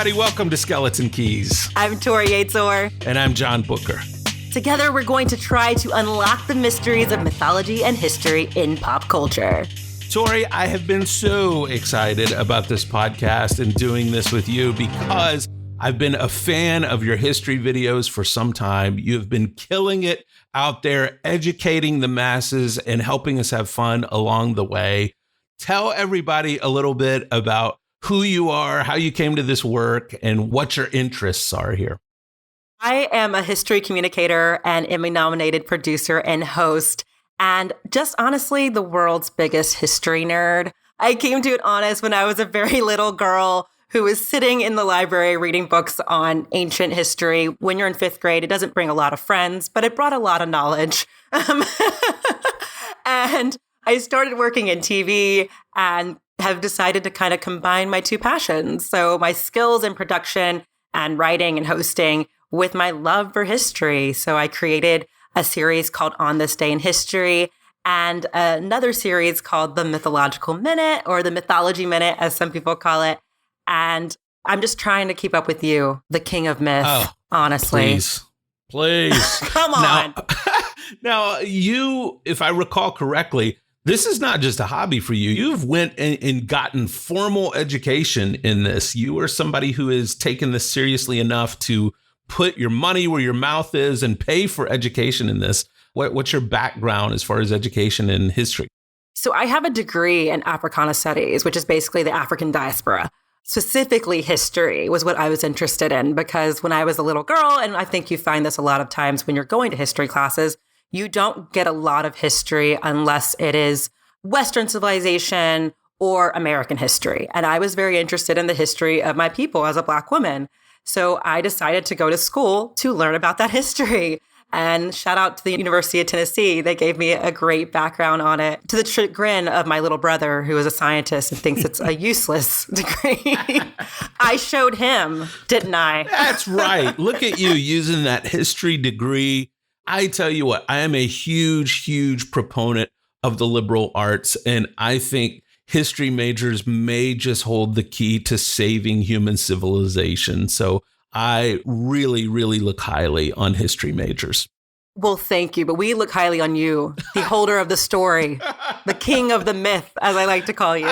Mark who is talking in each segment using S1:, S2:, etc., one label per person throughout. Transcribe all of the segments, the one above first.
S1: everybody. Welcome to Skeleton Keys.
S2: I'm Torri Yates-Orr.
S1: And I'm John Bucher.
S2: Together, we're going to try to unlock the mysteries of mythology and history in pop culture.
S1: Torri, I have been so excited about this podcast and doing this with you because I've been a fan of your history videos for some time. You've been killing it out there, educating the masses and helping us have fun along the way. Tell everybody a little bit about who you are, how you came to this work, and what your interests are here.
S2: I am a history communicator and Emmy-nominated producer and host, and just honestly, the world's biggest history nerd. I came to it honest when I was a very little girl who was sitting in the library reading books on ancient history. When you're in fifth grade, it doesn't bring a lot of friends, but it brought a lot of knowledge. And I started working in TV and have decided to kind of combine my two passions. So my skills in production and writing and hosting with my love for history. So I created a series called On This Day in History and another series called The Mythological Minute, or the Mythology Minute, as some people call it. And I'm just trying to keep up with you, the king of myth, honestly.
S1: Please.
S2: Come on.
S1: Now, you, if I recall correctly, this is not just a hobby for you. You've went and gotten formal education in this. You are somebody who has taken this seriously enough to put your money where your mouth is and pay for education in this. What's your background as far as education in history?
S2: So I have a degree in Africana Studies, which is basically the African diaspora. Specifically, history was what I was interested in because when I was a little girl, and I think you find this a lot of times when you're going to history classes, you don't get a lot of history unless it is Western civilization or American history. And I was very interested in the history of my people as a Black woman. So I decided to go to school to learn about that history. And shout out to the University of Tennessee. They gave me a great background on it, to the chagrin of my little brother, who is a scientist and thinks it's a useless degree. I showed him, didn't I?
S1: That's right. Look at you using that history degree. I tell you what, I am a huge, huge proponent of the liberal arts. And I think history majors may just hold the key to saving human civilization. So I really, really look highly on history majors.
S2: Well, thank you. But we look highly on you, the holder of the story, the king of the myth, as I like to call you.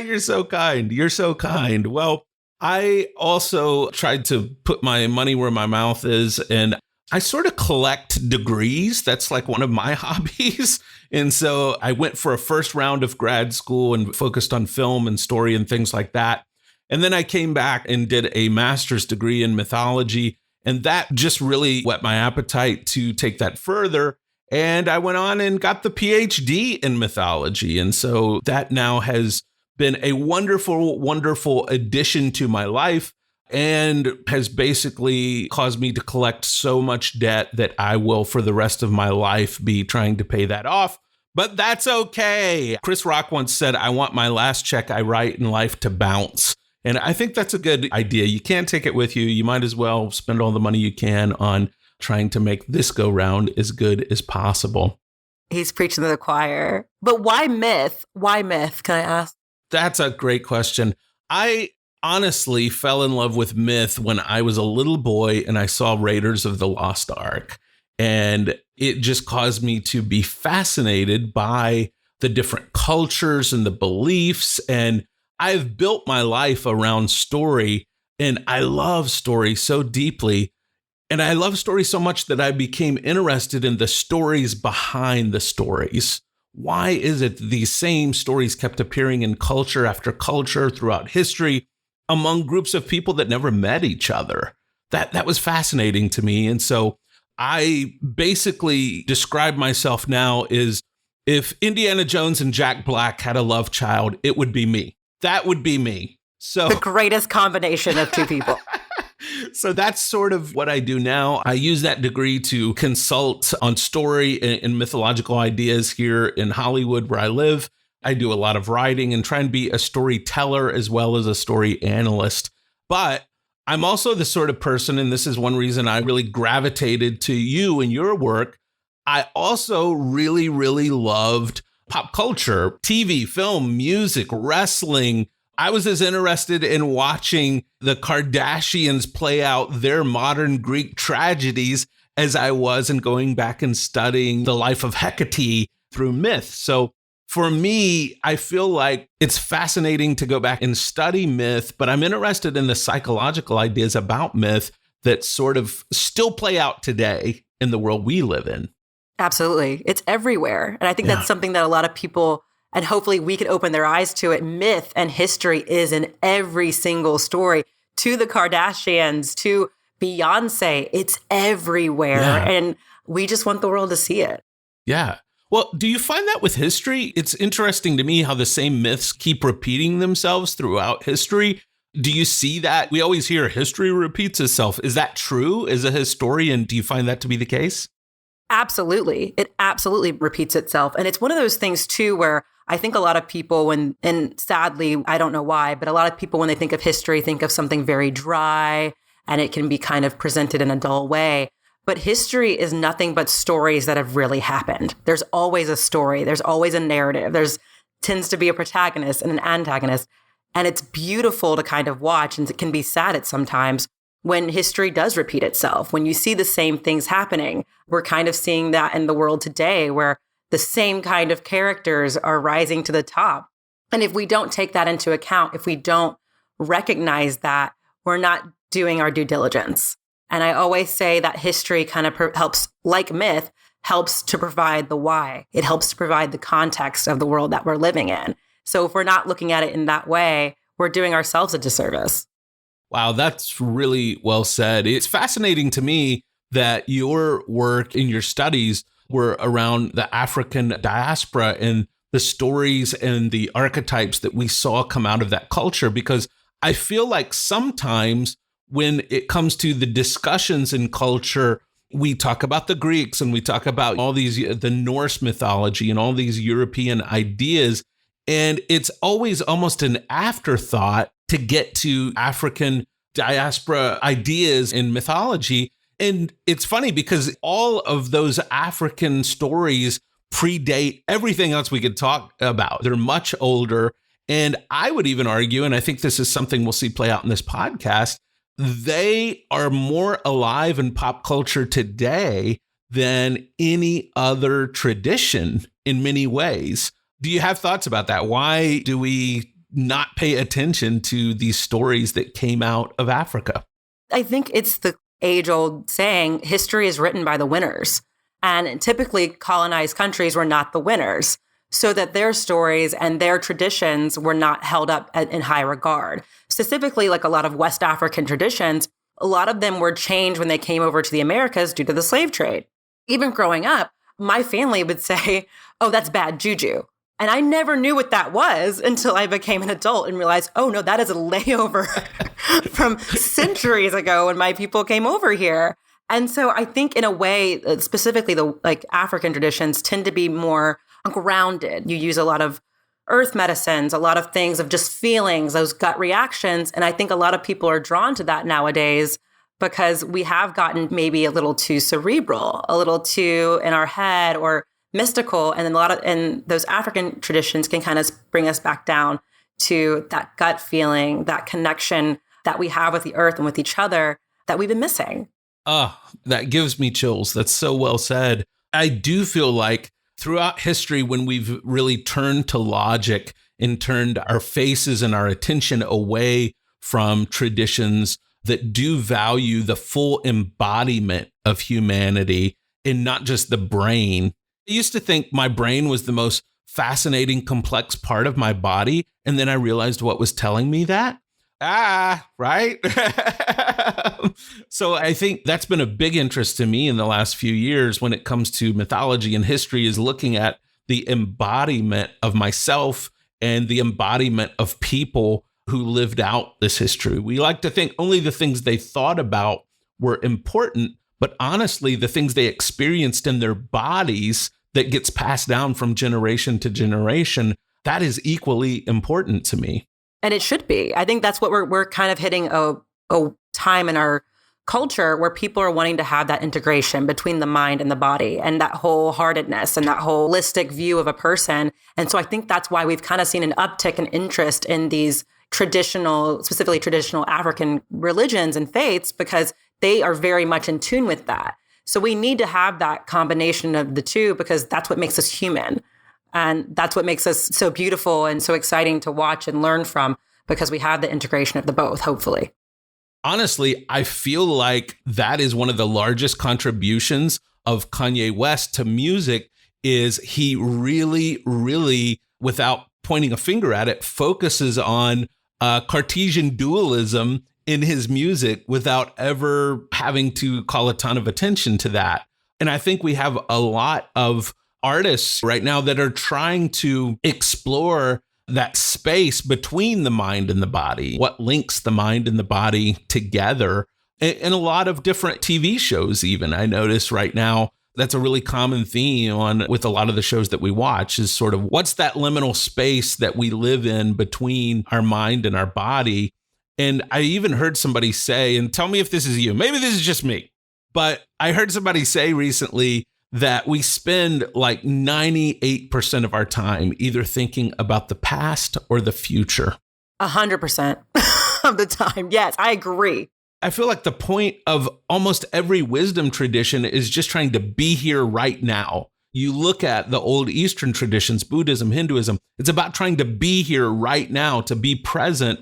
S1: You're so kind. You're so kind. Well, I also tried to put my money where my mouth is, and I sort of collect degrees. That's like one of my hobbies. And so I went for a first round of grad school and focused on film and story and things like that. And then I came back and did a master's degree in mythology. And that just really whet my appetite to take that further. And I went on and got the PhD in mythology. And so that now has been a wonderful, wonderful addition to my life and has basically caused me to collect so much debt that I will, for the rest of my life, be trying to pay that off. But that's okay. Chris Rock once said, I want my last check I write in life to bounce. And I think that's a good idea. You can't take it with you. You might as well spend all the money you can on trying to make this go round as good as possible.
S2: He's preaching to the choir. But why myth? Why myth, can I ask?
S1: That's a great question. I honestly fell in love with myth when I was a little boy and I saw Raiders of the Lost Ark. And it just caused me to be fascinated by the different cultures and the beliefs. And I've built my life around story, and I love story so deeply. And I love story so much that I became interested in the stories behind the stories. Why is it these same stories kept appearing in culture after culture throughout history among groups of people that never met each other? That was fascinating to me. And so I basically describe myself now as if Indiana Jones and Jack Black had a love child, it would be me. That would be me. So
S2: the greatest combination of two people.
S1: So that's sort of what I do now. I use that degree to consult on story and mythological ideas here in Hollywood, where I live. I do a lot of writing and try and be a storyteller as well as a story analyst. But I'm also the sort of person, and this is one reason I really gravitated to you and your work. I also really, really loved pop culture, TV, film, music, wrestling. I was as interested in watching the Kardashians play out their modern Greek tragedies as I was in going back and studying the life of Hecate through myth. So for me, I feel like it's fascinating to go back and study myth, but I'm interested in the psychological ideas about myth that sort of still play out today in the world we live in.
S2: Absolutely. It's everywhere. And I think that's something that a lot of people, and hopefully we can open their eyes to it. Myth and history is in every single story, to the Kardashians, to Beyonce. It's everywhere.
S1: Yeah.
S2: And we just want the world to see it.
S1: Yeah. Well, do you find that with history? It's interesting to me how the same myths keep repeating themselves throughout history. Do you see that? We always hear history repeats itself. Is that true? As a historian, do you find that to be the case?
S2: Absolutely. It absolutely repeats itself. And it's one of those things too, where I think a lot of people and sadly, I don't know why, but a lot of people, when they think of history, think of something very dry and it can be kind of presented in a dull way. But history is nothing but stories that have really happened. There's always a story. There's always a narrative. There's tends to be a protagonist and an antagonist. And it's beautiful to kind of watch, and it can be sad at sometimes when history does repeat itself. When you see the same things happening, we're kind of seeing that in the world today, where the same kind of characters are rising to the top. And if we don't take that into account, if we don't recognize that, we're not doing our due diligence. And I always say that history kind of helps, like myth, helps to provide the why. It helps to provide the context of the world that we're living in. So if we're not looking at it in that way, we're doing ourselves a disservice.
S1: Wow, that's really well said. It's fascinating to me that your work and your studies were around the African diaspora and the stories and the archetypes that we saw come out of that culture, because I feel like sometimes when it comes to the discussions in culture, we talk about the Greeks and we talk about all these, the Norse mythology and all these European ideas. And it's always almost an afterthought to get to African diaspora ideas in mythology. And it's funny because all of those African stories predate everything else we could talk about. They're much older. And I would even argue, and I think this is something we'll see play out in this podcast, they are more alive in pop culture today than any other tradition in many ways. Do you have thoughts about that? Why do we not pay attention to these stories that came out of Africa?
S2: I think it's the age-old saying, history is written by the winners. And typically colonized countries were not the winners, so that their stories and their traditions were not held up in high regard. Specifically, like a lot of West African traditions, a lot of them were changed when they came over to the Americas due to the slave trade. Even growing up, my family would say, oh, that's bad juju. And I never knew what that was until I became an adult and realized, oh, no, that is a layover from centuries ago when my people came over here. And so I think in a way, specifically the African traditions tend to be more grounded. You use a lot of earth medicines, a lot of things of just feelings, those gut reactions. And I think a lot of people are drawn to that nowadays because we have gotten maybe a little too cerebral, a little too in our head or mystical. And then and those African traditions can kind of bring us back down to that gut feeling, that connection that we have with the earth and with each other that we've been missing.
S1: That gives me chills. That's so well said. I do feel like throughout history, when we've really turned to logic and turned our faces and our attention away from traditions that do value the full embodiment of humanity and not just the brain. I used to think my brain was the most fascinating, complex part of my body. And then I realized what was telling me that. Right? So I think that's been a big interest to me in the last few years when it comes to mythology and history, is looking at the embodiment of myself and the embodiment of people who lived out this history. We like to think only the things they thought about were important, but honestly, the things they experienced in their bodies that gets passed down from generation to generation, that is equally important to me.
S2: And it should be. I think that's what we're kind of hitting a time in our culture where people are wanting to have that integration between the mind and the body and that wholeheartedness and that holistic view of a person. And so I think that's why we've kind of seen an uptick in interest in these specifically traditional African religions and faiths, because they are very much in tune with that. So we need to have that combination of the two, because that's what makes us human. And that's what makes us so beautiful and so exciting to watch and learn from, because we have the integration of the both, hopefully.
S1: Honestly, I feel like that is one of the largest contributions of Kanye West to music, is he really, really, without pointing a finger at it, focuses on Cartesian dualism in his music without ever having to call a ton of attention to that. And I think we have a lot of artists right now that are trying to explore that space between the mind and the body, what links the mind and the body together. In a lot of different TV shows, even, I notice right now, that's a really common theme with a lot of the shows that we watch, is sort of what's that liminal space that we live in between our mind and our body. And I even heard somebody say, and tell me if this is you, maybe this is just me, but I heard somebody say recently that we spend like 98% of our time either thinking about the past or the future.
S2: 100% of the time. Yes, I agree.
S1: I feel like the point of almost every wisdom tradition is just trying to be here right now. You look at the old Eastern traditions, Buddhism, Hinduism, it's about trying to be here right now, to be present.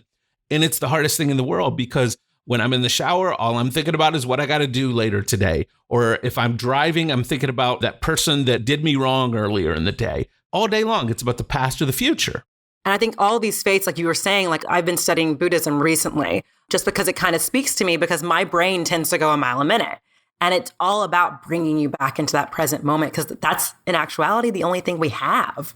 S1: And it's the hardest thing in the world, because when I'm in the shower, all I'm thinking about is what I got to do later today. Or if I'm driving, I'm thinking about that person that did me wrong earlier in the day. All day long, it's about the past or the future.
S2: And I think all these faiths, like you were saying, like I've been studying Buddhism recently, just because it kind of speaks to me, because my brain tends to go a mile a minute. And it's all about bringing you back into that present moment, because that's in actuality the only thing we have.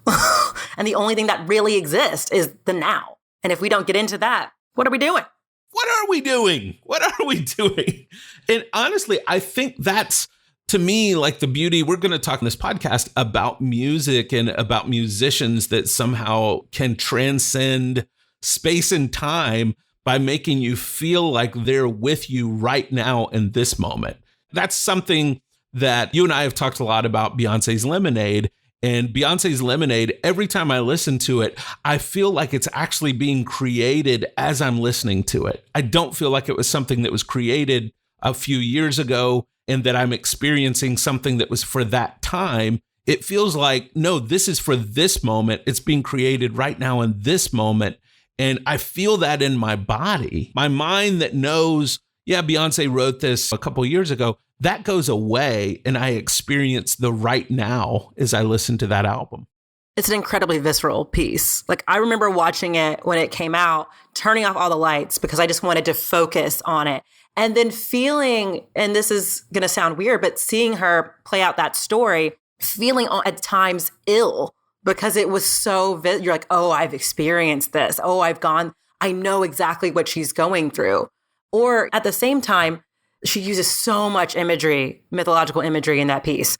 S2: And the only thing that really exists is the now. And if we don't get into that, what are we doing?
S1: What are we doing? What are we doing? And honestly, I think that's, to me, like the beauty. We're going to talk in this podcast about music and about musicians that somehow can transcend space and time by making you feel like they're with you right now in this moment. That's something that you and I have talked a lot about, Beyonce's Lemonade. And Beyonce's Lemonade, every time I listen to it, I feel like it's actually being created as I'm listening to it. I don't feel like it was something that was created a few years ago and that I'm experiencing something that was for that time. It feels like, no, this is for this moment. It's being created right now in this moment. And I feel that in my body. My mind that knows, yeah, Beyonce wrote this a couple years ago, that goes away, and I experience the right now as I listen to that album.
S2: It's an incredibly visceral piece. Like, I remember watching it when it came out, turning off all the lights because I just wanted to focus on it. And then feeling, and this is going to sound weird, but seeing her play out that story, feeling at times ill because it was so, you're like, oh, I've experienced this. Oh, I know exactly what she's going through. Or at the same time, she uses so much imagery, mythological imagery in that piece,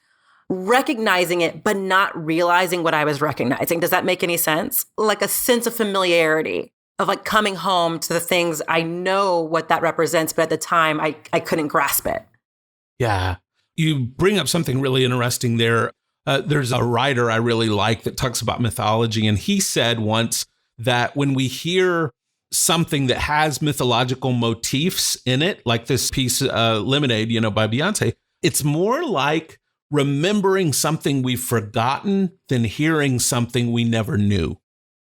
S2: recognizing it, but not realizing what I was recognizing. Does that make any sense? Like a sense of familiarity, of like coming home to the things I know what that represents, but at the time I couldn't grasp it.
S1: Yeah. You bring up something really interesting there. There's a writer I really like that talks about mythology. And he said once that when we hear something that has mythological motifs in it, like this piece, Lemonade, by Beyonce, it's more like remembering something we've forgotten than hearing something we never knew.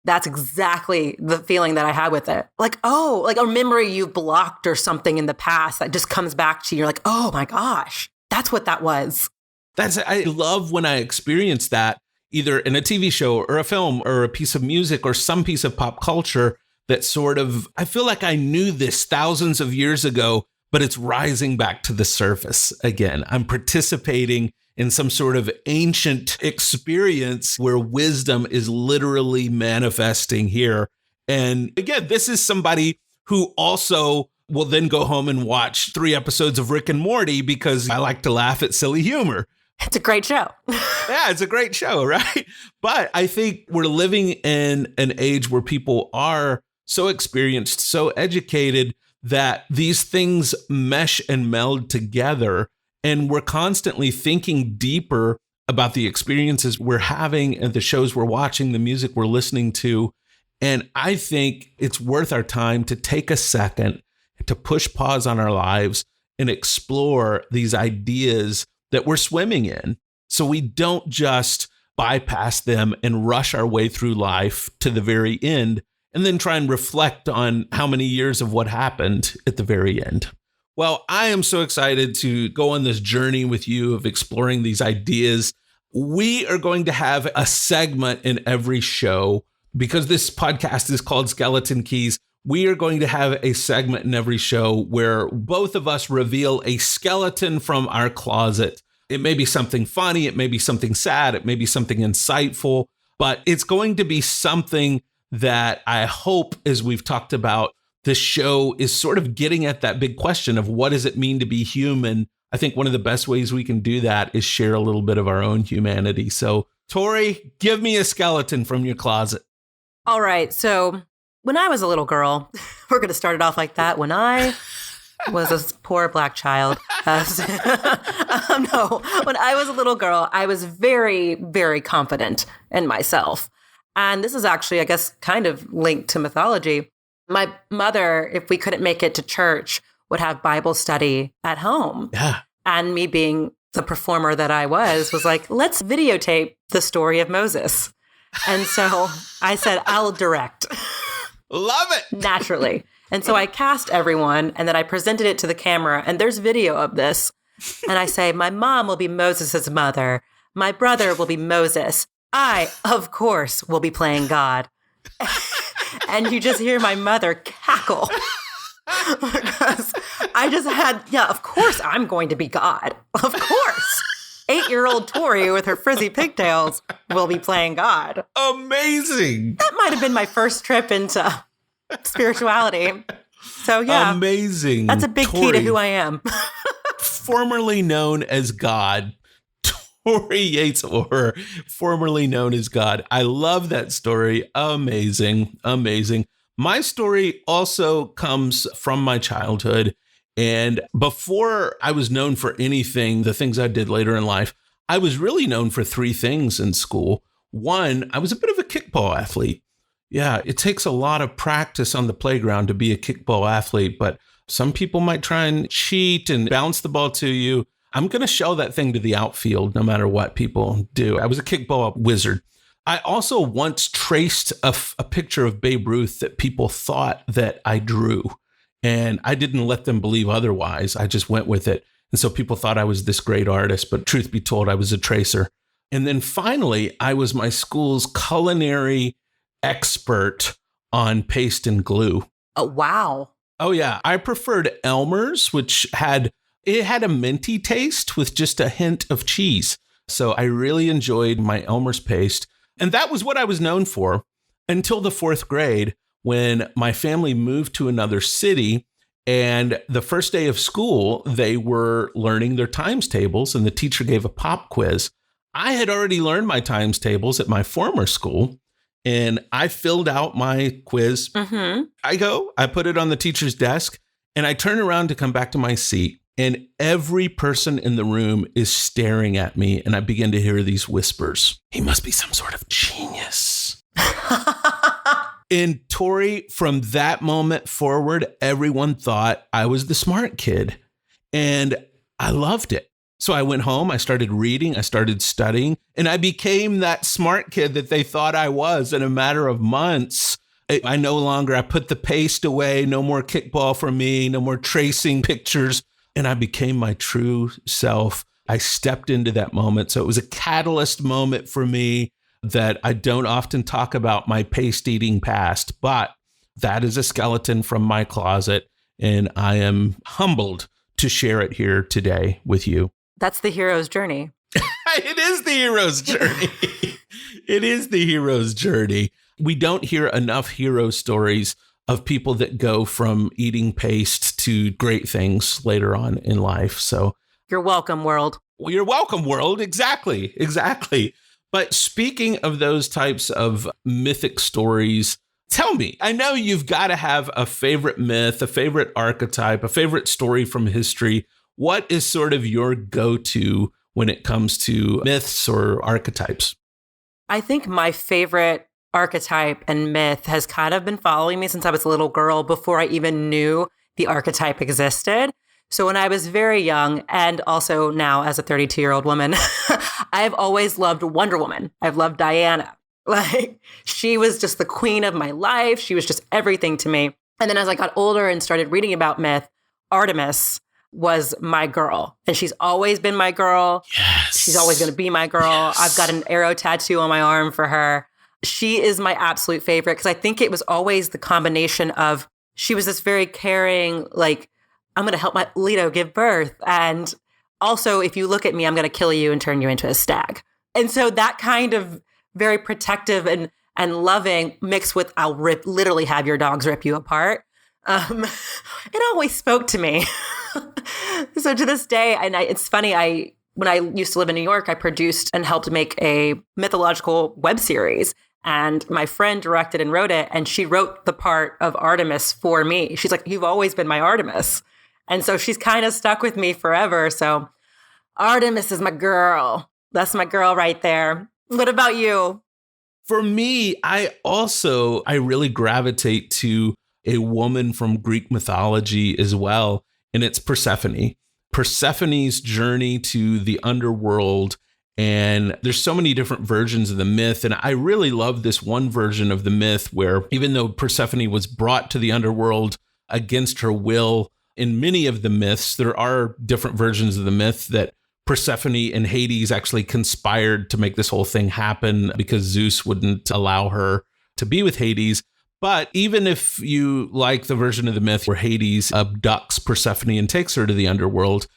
S2: That's exactly the feeling that I had with it. Like, oh, like a memory you blocked or something in the past that just comes back to you. You're like, oh my gosh, that's what that was.
S1: I love when I experience that, either in a TV show or a film or a piece of music or some piece of pop culture that sort of, I feel like I knew this thousands of years ago, but it's rising back to the surface again. I'm participating in some sort of ancient experience where wisdom is literally manifesting here. And again, this is somebody who also will then go home and watch 3 episodes of Rick and Morty because I like to laugh at silly humor.
S2: It's a great show.
S1: Yeah, it's a great show, right? But I think we're living in an age where people are so experienced, so educated that these things mesh and meld together. And we're constantly thinking deeper about the experiences we're having and the shows we're watching, the music we're listening to. And I think it's worth our time to take a second to push pause on our lives and explore these ideas that we're swimming in, so we don't just bypass them and rush our way through life to the very end and then try and reflect on how many years of what happened at the very end. Well, I am so excited to go on this journey with you of exploring these ideas. We are going to have a segment in every show because this podcast is called Skeleton Keys. We are going to have a segment in every show where both of us reveal a skeleton from our closet. It may be something funny, it may be something sad, it may be something insightful, but it's going to be something that I hope, as we've talked about, the show is sort of getting at that big question of what does it mean to be human? I think one of the best ways we can do that is share a little bit of our own humanity. So, Torri, give me a skeleton from your closet.
S2: All right. So when I was a little girl, we're going to start it off like that. When I was a poor Black child. No, when I was a little girl, I was very, very confident in myself. And this is actually, I guess, kind of linked to mythology. My mother, if we couldn't make it to church, would have Bible study at home.
S1: Yeah.
S2: And me being the performer that I was like, let's videotape the story of Moses. And so I said, I'll direct.
S1: Love it.
S2: Naturally. And so I cast everyone and then I presented it to the camera and there's video of this. And I say, my mom will be Moses's mother. My brother will be Moses. I, of course, will be playing God. And you just hear my mother cackle. Because I just had, of course I'm going to be God. Of course. 8-year-old Torri with her frizzy pigtails will be playing God.
S1: Amazing.
S2: That might have been my first trip into spirituality. So yeah.
S1: Amazing.
S2: That's a big key to who I am.
S1: Formerly known as God. Torri Yates-Orr, formerly known as God. I love that story. Amazing. Amazing. My story also comes from my childhood. And before I was known for anything, the things I did later in life, I was really known for 3 things in school. One, I was a bit of a kickball athlete. Yeah, it takes a lot of practice on the playground to be a kickball athlete, but some people might try and cheat and bounce the ball to you. I'm going to shell that thing to the outfield no matter what people do. I was a kickball wizard. I also once traced a picture of Babe Ruth that people thought that I drew. And I didn't let them believe otherwise. I just went with it. And so people thought I was this great artist, but truth be told, I was a tracer. And then finally, I was my school's culinary expert on paste and glue.
S2: Oh, wow.
S1: Oh, yeah. I preferred Elmer's, which had a minty taste with just a hint of cheese. So I really enjoyed my Elmer's paste. And that was what I was known for until the 4th grade, when my family moved to another city. And the first day of school, they were learning their times tables and the teacher gave a pop quiz. I had already learned my times tables at my former school and I filled out my quiz.
S2: Mm-hmm.
S1: I put it on the teacher's desk and I turn around to come back to my seat and every person in the room is staring at me and I begin to hear these whispers. He must be some sort of genius. And Torri, from that moment forward, everyone thought I was the smart kid. And I loved it. So I went home, I started reading, I started studying, and I became that smart kid that they thought I was in a matter of months. I put the paste away, no more kickball for me, no more tracing pictures. And I became my true self. I stepped into that moment. So it was a catalyst moment for me. That I don't often talk about my paste eating past, but that is a skeleton from my closet. And I am humbled to share it here today with you.
S2: That's the hero's journey.
S1: It is the hero's journey. It is the hero's journey. We don't hear enough hero stories of people that go from eating paste to great things later on in life. So
S2: you're welcome, world.
S1: Well, you're welcome, world. Exactly. But speaking of those types of mythic stories, tell me, I know you've got to have a favorite myth, a favorite archetype, a favorite story from history. What is sort of your go-to when it comes to myths or archetypes?
S2: I think my favorite archetype and myth has kind of been following me since I was a little girl before I even knew the archetype existed. So when I was very young, and also now as a 32-year-old woman, I've always loved Wonder Woman. I've loved Diana. Like, she was just the queen of my life. She was just everything to me. And then as I got older and started reading about myth, Artemis was my girl. And she's always been my girl.
S1: Yes.
S2: She's always going to be my girl.
S1: Yes.
S2: I've got an arrow tattoo on my arm for her. She is my absolute favorite because I think it was always the combination of, she was this very caring, like, I'm going to help my Leto give birth. And also, if you look at me, I'm going to kill you and turn you into a stag. And so that kind of very protective and loving mixed with literally have your dogs rip you apart. It always spoke to me. So to this day, and it's funny, when I used to live in New York, I produced and helped make a mythological web series. And my friend directed and wrote it. And she wrote the part of Artemis for me. She's like, you've always been my Artemis. And so she's kind of stuck with me forever. So Artemis is my girl. That's my girl right there. What about you?
S1: For me, I really gravitate to a woman from Greek mythology as well, and it's Persephone. Persephone's journey to the underworld, and there's so many different versions of the myth, and I really love this one version of the myth where even though Persephone was brought to the underworld against her will, in many of the myths, there are different versions of the myth that Persephone and Hades actually conspired to make this whole thing happen because Zeus wouldn't allow her to be with Hades. But even if you like the version of the myth where Hades abducts Persephone and takes her to the underworld,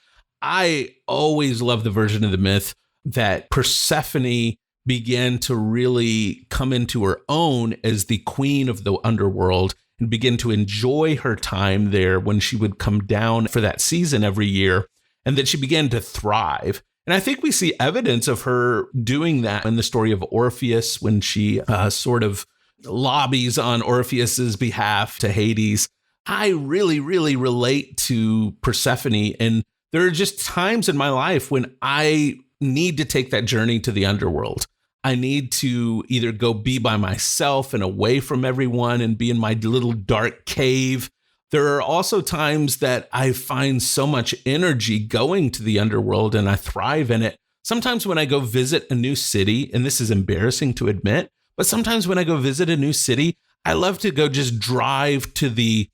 S1: I always love the version of the myth that Persephone began to really come into her own as the queen of the underworld and begin to enjoy her time there when she would come down for that season every year. And that she began to thrive. And I think we see evidence of her doing that in the story of Orpheus when she sort of lobbies on Orpheus's behalf to Hades. I really, really relate to Persephone. And there are just times in my life when I need to take that journey to the underworld. I need to either go be by myself and away from everyone and be in my little dark cave. There are also times that I find so much energy going to the underworld and I thrive in it. Sometimes when I go visit a new city, and this is embarrassing to admit, but sometimes when I go visit a new city, I love to go just drive to the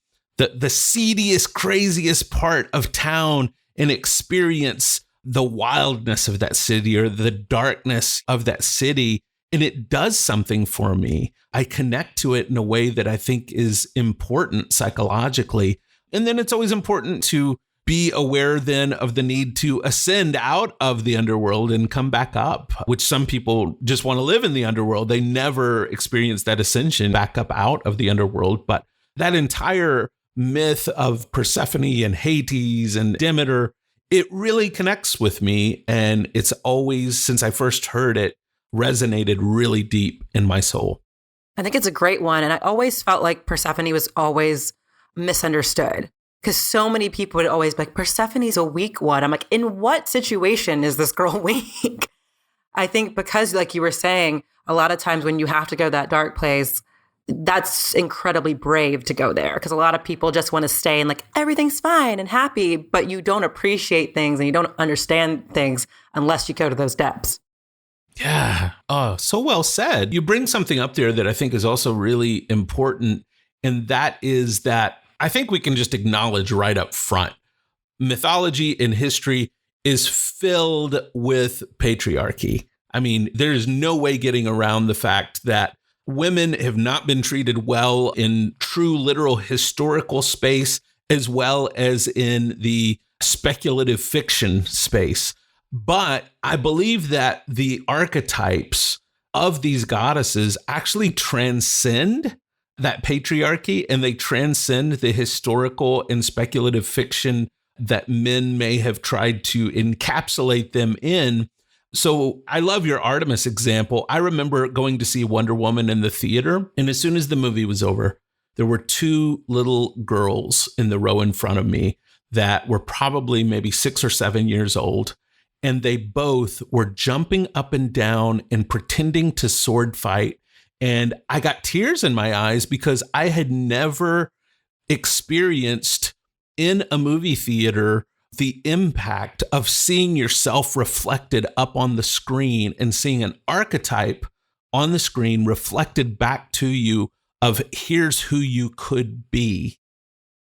S1: seediest, craziest part of town and experience the wildness of that city or the darkness of that city. And it does something for me. I connect to it in a way that I think is important psychologically. And then it's always important to be aware then of the need to ascend out of the underworld and come back up, which some people just want to live in the underworld. They never experience that ascension back up out of the underworld. But that entire myth of Persephone and Hades and Demeter, it really connects with me. And it's always, since I first heard it, resonated really deep in my soul.
S2: I think it's a great one. And I always felt like Persephone was always misunderstood because so many people would always be like, Persephone's a weak one. I'm like, in what situation is this girl weak? I think because, like you were saying, a lot of times when you have to go that dark place, that's incredibly brave to go there because a lot of people just want to stay and like everything's fine and happy, but you don't appreciate things and you don't understand things unless you go to those depths.
S1: Yeah. Oh, so well said. You bring something up there that I think is also really important. And that is that I think we can just acknowledge right up front. Mythology and history is filled with patriarchy. I mean, there is no way getting around the fact that women have not been treated well in true, literal historical space, as well as in the speculative fiction space. But I believe that the archetypes of these goddesses actually transcend that patriarchy and they transcend the historical and speculative fiction that men may have tried to encapsulate them in. So I love your Artemis example. I remember going to see Wonder Woman in the theater, and as soon as the movie was over, there were two little girls in the row in front of me that were probably maybe 6 or 7 years old. And they both were jumping up and down and pretending to sword fight And I got tears in my eyes because I had never experienced in a movie theater the impact of seeing yourself reflected up on the screen and seeing an archetype on the screen reflected back to you of here's who you could be.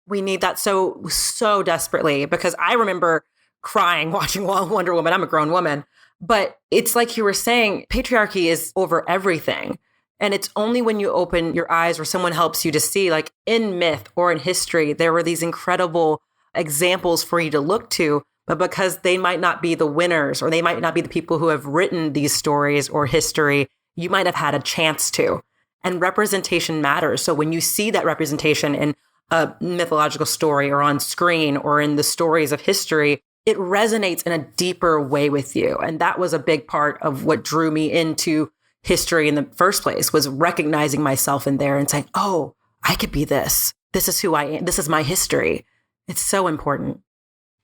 S2: We need that so desperately, because I remember crying watching Wonder Woman. I'm a grown woman, but it's like you were saying, patriarchy is over everything. And it's only when you open your eyes or someone helps you to see, like in myth or in history, there were these incredible examples for you to look to, but because they might not be the winners or they might not be the people who have written these stories or history, you might have had a chance to. And representation matters. So when you see that representation in a mythological story or on screen or in the stories of history, it resonates in a deeper way with you. And that was a big part of what drew me into history in the first place, was recognizing myself in there and saying, oh, I could be this. This is who I am. This is my history. It's so important.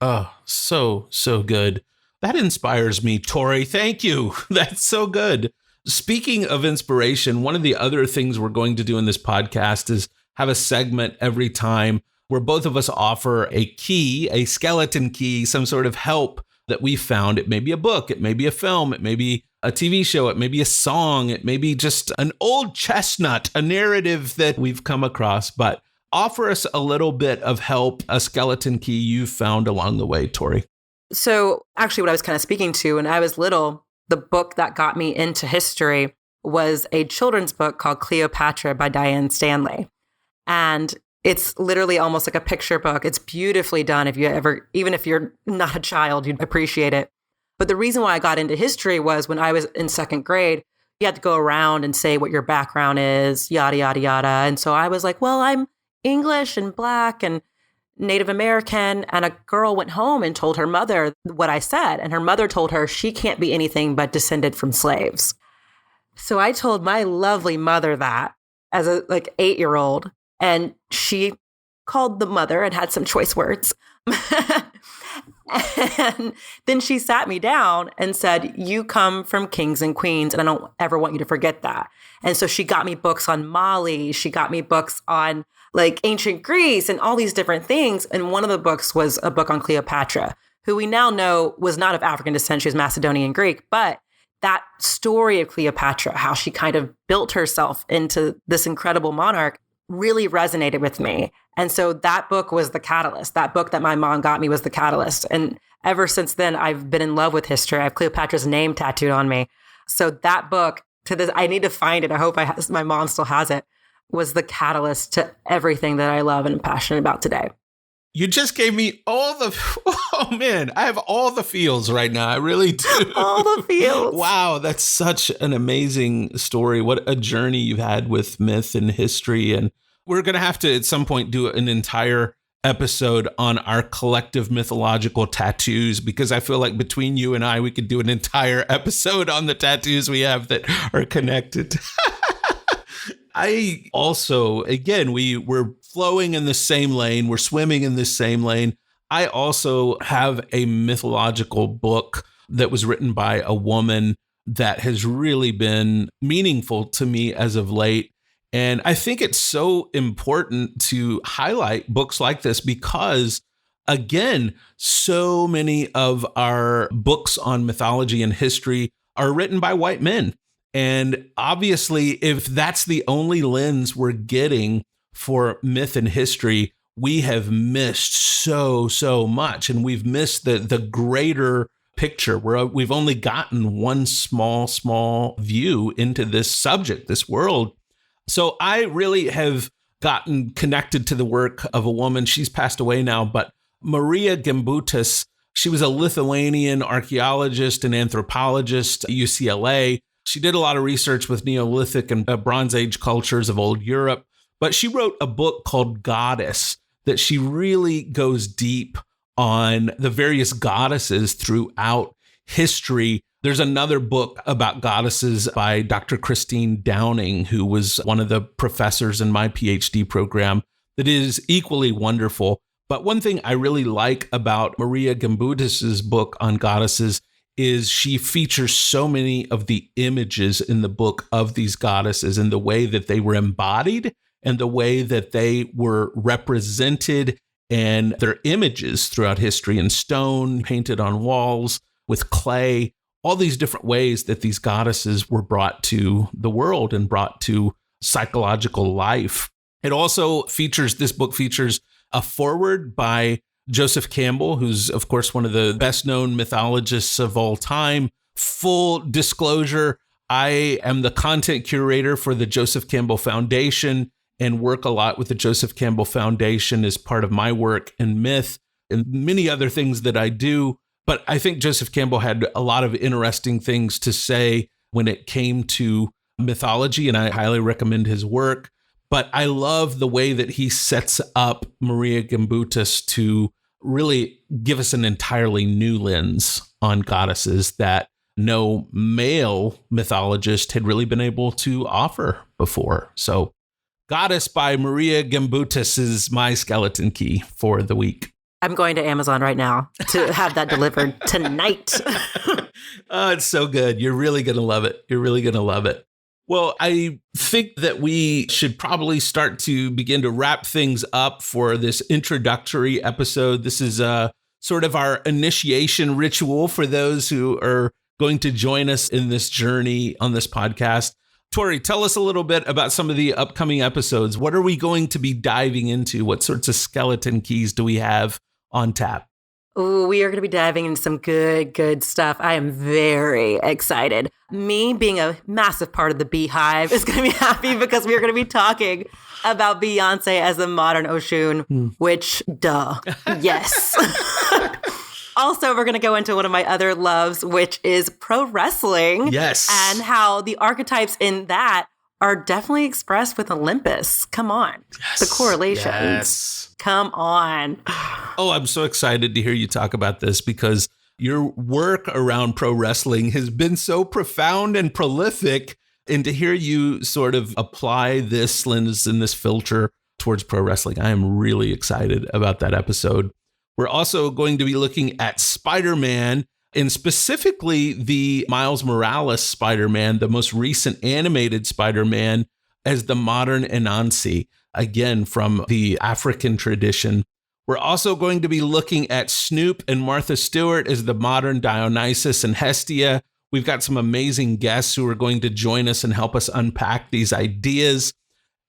S1: Oh, so good. That inspires me, Torri. Thank you. That's so good. Speaking of inspiration, one of the other things we're going to do in this podcast is have a segment every time where both of us offer a key, a skeleton key, some sort of help that we found. It may be a book, it may be a film, it may be a TV show, it may be a song, it may be just an old chestnut, a narrative that we've come across, but offer us a little bit of help, a skeleton key you've found along the way, Torri.
S2: So actually what I was kind of speaking to when I was little, the book that got me into history was a children's book called Cleopatra by Diane Stanley. And it's literally almost like a picture book. It's beautifully done. Even if you're not a child, you'd appreciate it. But the reason why I got into history was when I was in second grade, you had to go around and say what your background is, yada, yada, yada. And so I was like, well, I'm English and Black and Native American. And a girl went home and told her mother what I said. And her mother told her she can't be anything but descended from slaves. So I told my lovely mother that as a 8-year-old. And she called the mother and had some choice words. And then she sat me down and said, you come from kings and queens, and I don't ever want you to forget that. And so she got me books on Mali. She got me books on ancient Greece and all these different things. And one of the books was a book on Cleopatra, who we now know was not of African descent. She was Macedonian Greek. But that story of Cleopatra, how she kind of built herself into this incredible monarch, really resonated with me. And so that book was the catalyst. That book that my mom got me was the catalyst. And ever since then, I've been in love with history. I have Cleopatra's name tattooed on me. So that book, I need to find it. I hope my mom still has it, was the catalyst to everything that I love and am passionate about today.
S1: You just gave me oh man, I have all the feels right now. I really do.
S2: All the feels.
S1: Wow, that's such an amazing story. What a journey you've had with myth and history. And we're going to have to at some point do an entire episode on our collective mythological tattoos, because I feel like between you and I, we could do an entire episode on the tattoos we have that are connected. I also, again, we're flowing in the same lane. We're swimming in the same lane. I also have a mythological book that was written by a woman that has really been meaningful to me as of late. And I think it's so important to highlight books like this because, again, so many of our books on mythology and history are written by white men. And obviously, if that's the only lens we're getting for myth and history, we have missed so much. And we've missed the greater picture where we've only gotten one small view into this subject, this world. So I really have gotten connected to the work of a woman. She's passed away now, but Maria Gimbutas, she was a Lithuanian archaeologist and anthropologist at UCLA. She did a lot of research with Neolithic and Bronze Age cultures of old Europe, but she wrote a book called Goddess that she really goes deep on the various goddesses throughout history. There's another book about goddesses by Dr. Christine Downing, who was one of the professors in my PhD program, that is equally wonderful. But one thing I really like about Maria Gimbutas's book on goddesses is she features so many of the images in the book of these goddesses and the way that they were embodied and the way that they were represented and their images throughout history in stone, painted on walls, with clay, all these different ways that these goddesses were brought to the world and brought to psychological life. It also features, this book features a foreword by Joseph Campbell, who's, of course, one of the best known mythologists of all time. Full disclosure, I am the content curator for the Joseph Campbell Foundation and work a lot with the Joseph Campbell Foundation as part of my work in myth and many other things that I do. But I think Joseph Campbell had a lot of interesting things to say when it came to mythology, and I highly recommend his work. But I love the way that he sets up Maria Gimbutas to really give us an entirely new lens on goddesses that no male mythologist had really been able to offer before. So Goddess by Maria Gimbutas is my skeleton key for the week.
S2: I'm going to Amazon right now to have that delivered tonight.
S1: Oh, it's so good. You're really going to love it. You're really going to love it. Well, I think that we should probably start to begin to wrap things up for this introductory episode. This is sort of our initiation ritual for those who are going to join us in this journey on this podcast. Torri, tell us a little bit about some of the upcoming episodes. What are we going to be diving into? What sorts of skeleton keys do we have on tap?
S2: Ooh, we are going to be diving into some good stuff. I am very excited. Me being a massive part of the Beehive is going to be happy because we are going to be talking about Beyonce as the modern Oshun, which, duh, yes. Also, we're going to go into one of my other loves, which is pro wrestling.
S1: Yes.
S2: And how the archetypes in that are definitely expressed with Olympus. Come on. Yes. The correlations.
S1: Yes.
S2: Come on.
S1: Oh, I'm so excited to hear you talk about this because your work around pro wrestling has been so profound and prolific. And to hear you sort of apply this lens and this filter towards pro wrestling, I am really excited about that episode. We're also going to be looking at Spider-Man, and specifically the Miles Morales Spider-Man, the most recent animated Spider-Man, as the modern Anansi, again, from the African tradition. We're also going to be looking at Snoop and Martha Stewart as the modern Dionysus and Hestia. We've got some amazing guests who are going to join us and help us unpack these ideas.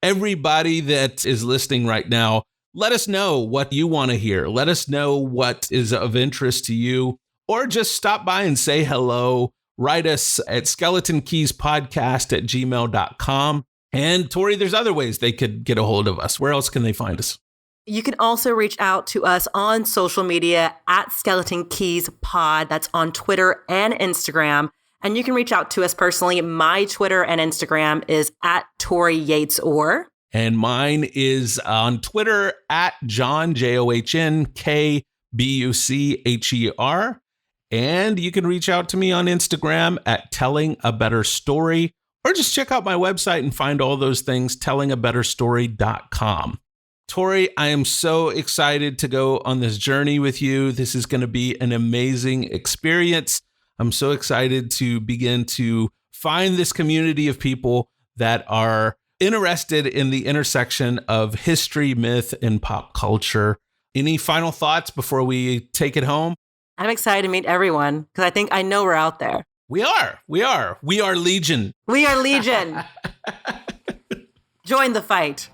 S1: Everybody that is listening right now, let us know what you want to hear. Let us know what is of interest to you, or just stop by and say hello. Write us at skeletonskeys.podcast@gmail.com. And Torri, there's other ways they could get a hold of us. Where else can they find us?
S2: You can also reach out to us on social media at Skeleton Keys Pod. That's on Twitter and Instagram. And you can reach out to us personally. My Twitter and Instagram is at Torri Yates-Orr.
S1: And mine is on Twitter at John, JOHNKBUCHER. And you can reach out to me on Instagram at Telling a Better Story, or just check out my website and find all those things, tellingabetterstory.com. Torri, I am so excited to go on this journey with you. This is going to be an amazing experience. I'm so excited to begin to find this community of people that are interested in the intersection of history, myth, and pop culture. Any final thoughts before we take it home?
S2: I'm excited to meet everyone because I know we're out there.
S1: We are Legion.
S2: We are Legion. Join the fight.